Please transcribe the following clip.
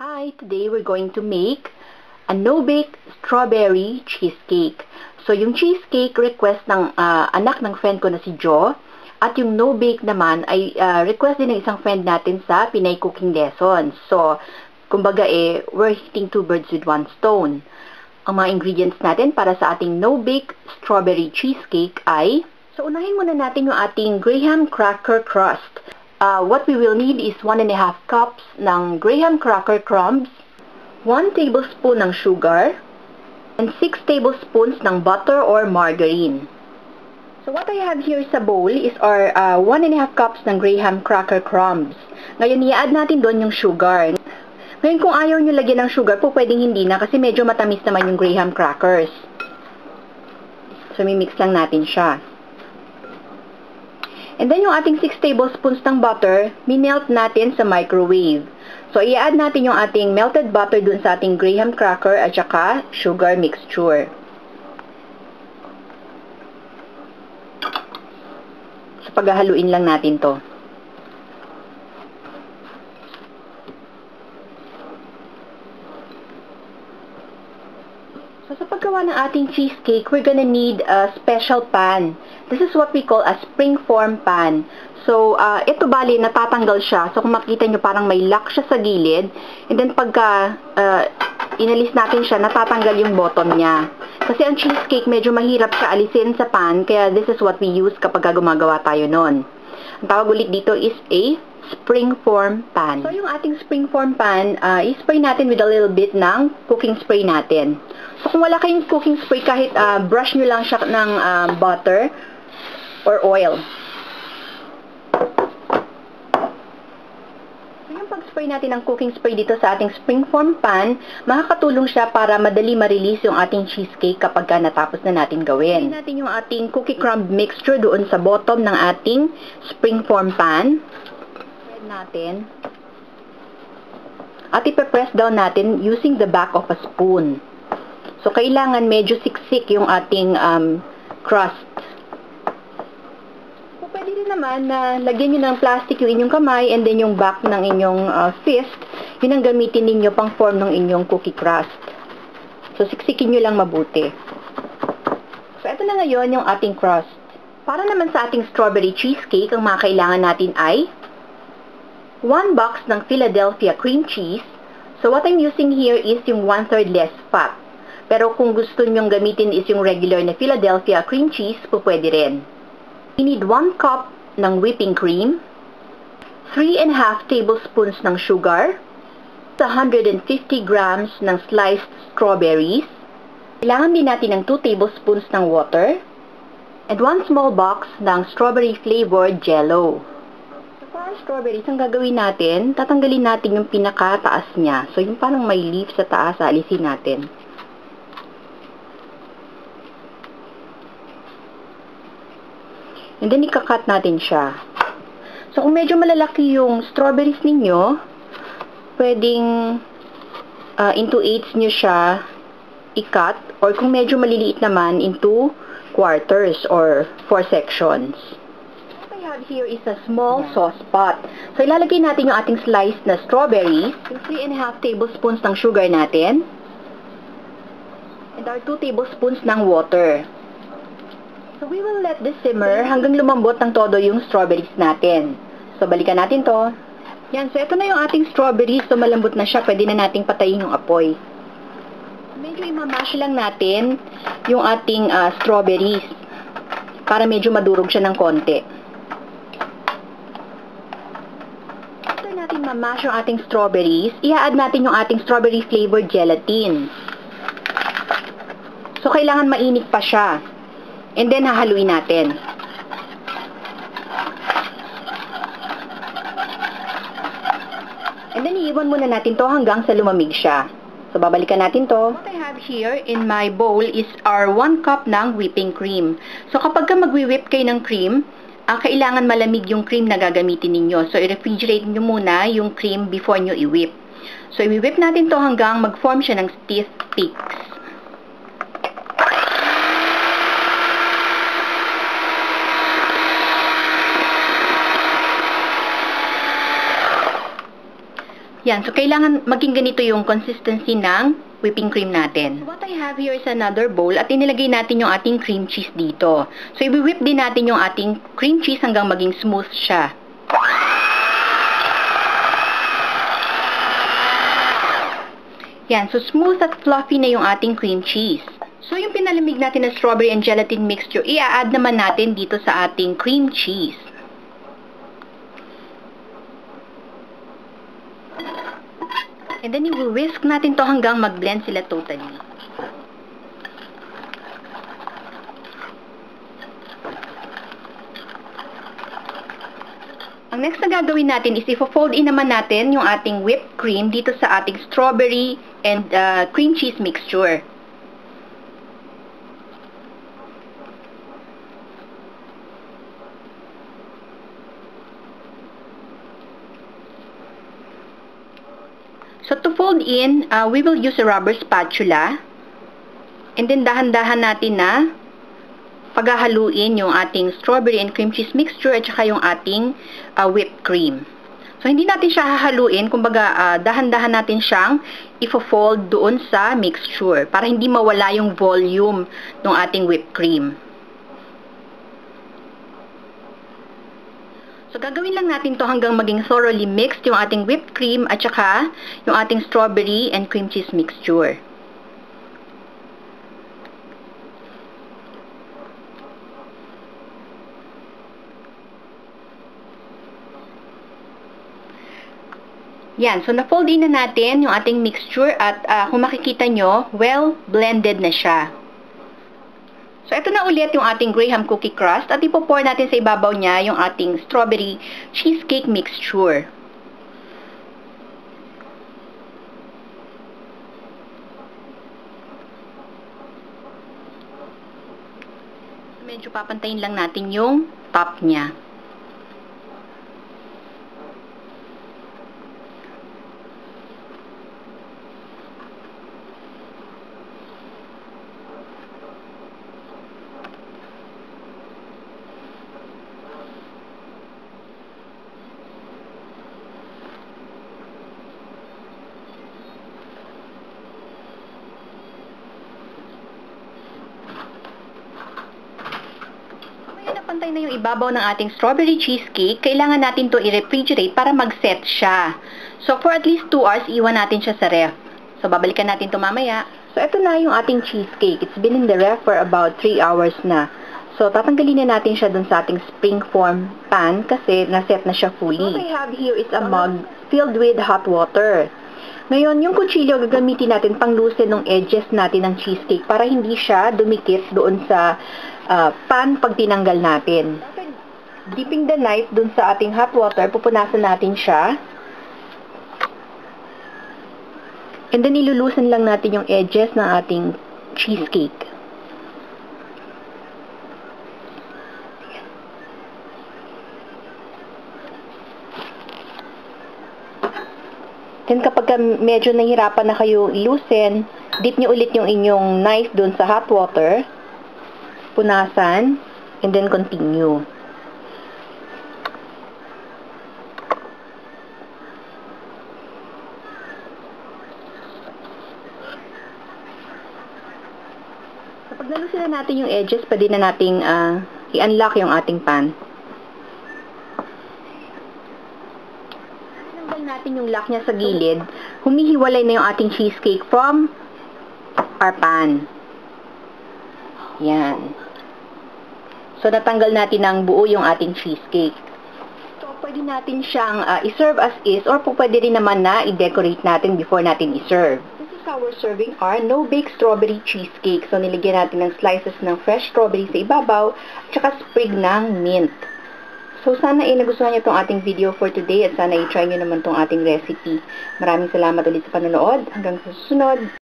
Hi, today we're going to make a no-bake strawberry cheesecake. So, yung cheesecake request ng anak ng friend ko na si Jo, at yung no-bake naman ay request din ng isang friend natin sa Pinay Cooking Lessons. So, kumbaga we're hitting two birds with one stone. Ang mga ingredients natin para sa ating no-bake strawberry cheesecake ay, so unahin muna natin yung ating graham cracker crust. What we will need is 1.5 cups ng graham cracker crumbs, 1 tablespoon ng sugar, and 6 tablespoons ng butter or margarine. So what I have here sa bowl is our 1.5 cups ng graham cracker crumbs. Ngayon, i-add natin doon yung sugar. Ngayon, kung ayaw nyo lagyan ng sugar, po pwedeng hindi na kasi medyo matamis naman yung graham crackers. So, mimix lang natin siya. And then, yung ating 6 tablespoons ng butter, minelt natin sa microwave. So, i-add natin yung ating melted butter dun sa ating graham cracker at saka sugar mixture. So, paghahaluin lang natin to. So, sa paggawa ng ating cheesecake, we're gonna need a special pan. This is what we call a springform pan. So, ito bali, natatanggal siya. So, kung makita nyo, parang may lock siya sa gilid. And then, pagka inalis natin siya, natatanggal yung bottom niya. Kasi ang cheesecake, medyo mahirap siya alisin sa pan. Kaya, this is what we use kapag gumagawa tayo nun. Ang tawag ulit dito is a springform pan. So, yung ating springform pan, i-spray natin with a little bit ng cooking spray natin. So, kung wala kayong cooking spray, kahit brush nyo lang siya ng butter or oil. So, yung pag-spray natin ng cooking spray dito sa ating springform pan, makakatulong siya para madali ma-release yung ating cheesecake kapag natapos na natin gawin. Spray natin yung ating cookie crumb mixture doon sa bottom ng ating springform pan. Spread natin. At ipe-press down natin using the back of a spoon. So, kailangan medyo siksik yung ating crust. So, pwede rin naman na lagyan nyo ng plastic yung inyong kamay and then yung back ng inyong fist, yun ang gamitin ninyo pang form ng inyong cookie crust. So, siksikin nyo lang mabuti. So, ito na ngayon yung ating crust. Para naman sa ating strawberry cheesecake, ang mga kailangan natin ay 1 box ng Philadelphia cream cheese. So, what I'm using here is yung 1/3 less fat. Pero kung gusto nyong gamitin is yung regular na Philadelphia cream cheese, po pwede rin. You need 1 cup ng whipping cream, 3.5 tablespoons ng sugar, 150 grams ng sliced strawberries. Kailangan din natin ng 2 tablespoons ng water, and 1 small box ng strawberry flavored jello. So for our strawberries, ang gagawin natin, tatanggalin natin yung pinakataas niya. So yung parang may leaf sa taas, alisin natin. And then, ikakat natin siya. So, kung medyo malalaki yung strawberries ninyo, pwedeng into 8s nyo siya ikat. Or kung medyo maliliit naman, into quarters or 4 sections. What I have here is a small sauce pot. So, ilalagay natin yung ating sliced na strawberries, yung 3.5 tablespoons ng sugar natin, and our 2 tablespoons ng water. So, we will let this simmer hanggang lumambot ng todo yung strawberries natin. So, balikan natin to. Yan. So, ito na yung ating strawberries. So, malambot na siya. Pwede na nating patayin yung apoy. Medyo imamash lang natin yung ating strawberries para medyo madurog siya ng konti. After natin mamash yung ating strawberries, i-add natin yung ating strawberry flavored gelatin. So, kailangan mainit pa siya. And then, hahaluin natin. And then, iiwan muna natin to hanggang sa lumamig siya. So, babalikan natin to. What I have here in my bowl is our 1 cup ng whipping cream. So, kapag magwi-whip kayo ng cream, kailangan malamig yung cream na gagamitin ninyo. So, i-refrigerate nyo muna yung cream before nyo i-whip. So, i-whip natin to hanggang mag-form siya ng stiff peaks. Yan, so kailangan maging ganito yung consistency ng whipping cream natin. So what I have here is another bowl at inilagay natin yung ating cream cheese dito. So i-whip din natin yung ating cream cheese hanggang maging smooth siya. Yan, so smooth at fluffy na yung ating cream cheese. So yung pinalamig natin na strawberry and gelatin mixture, i-add naman natin dito sa ating cream cheese. And then, i-whisk natin to hanggang mag-blend sila totally. Ang next na gagawin natin is i-fold in naman natin yung ating whipped cream dito sa ating strawberry and cream cheese mixture. So, to fold in, we will use a rubber spatula. And then, dahan-dahan natin na paghahaluin yung ating strawberry and cream cheese mixture at saka yung ating whipped cream. So, hindi natin siya hahaluin. Kumbaga, dahan-dahan natin siyang ifo-fold doon sa mixture para hindi mawala yung volume ng ating whipped cream. So, gagawin lang natin to hanggang maging thoroughly mixed yung ating whipped cream at saka yung ating strawberry and cream cheese mixture. Yan. So, na-fold in na natin yung ating mixture at kung makikita nyo, well blended na siya. So, ito na ulit yung ating Graham cookie crust at ipo-pour natin sa ibabaw niya yung ating strawberry cheesecake mixture. Medyo papantayin lang natin yung top niya. Pantay na yung ibabaw ng ating strawberry cheesecake, kailangan natin to i-refrigerate para mag-set siya. So, for at least 2 hours, iwan natin siya sa ref. So, babalikan natin to mamaya. So, ito na yung ating cheesecake. It's been in the ref for about 3 hours na. So, tatanggalin na natin siya dun sa ating springform pan kasi na-set na siya fully. What I have here is a mug filled with hot water. Ngayon, yung kutsilyo gagamitin natin pang loosen ng edges natin ng cheesecake para hindi siya dumikit doon sa pan pag tinanggal natin. Dipping the knife dun sa ating hot water, pupunasan natin siya. And then, ilulusan lang natin yung edges ng ating cheesecake. Then, kapag medyo nahihirapan na kayo ilusin, dip nyo ulit yung inyong knife dun sa hot water, punasan, and then continue. Kapag nalusin na natin yung edges, pwede na nating i-unlock yung ating pan. Tinanggal natin yung lock niya sa gilid, humihiwalay na yung ating cheesecake from our pan. Yan. So, natanggal natin ng buo yung ating cheesecake. So, pwede natin siyang i-serve as is or pwede rin naman na i-decorate natin before natin i-serve. This is our serving our no-bake strawberry cheesecake. So, niligyan natin ng slices ng fresh strawberry sa ibabaw at saka sprig ng mint. So, sana nagustuhan niyo itong ating video for today at sana i-try niyo naman itong ating recipe. Maraming salamat ulit sa panonood. Hanggang sa susunod.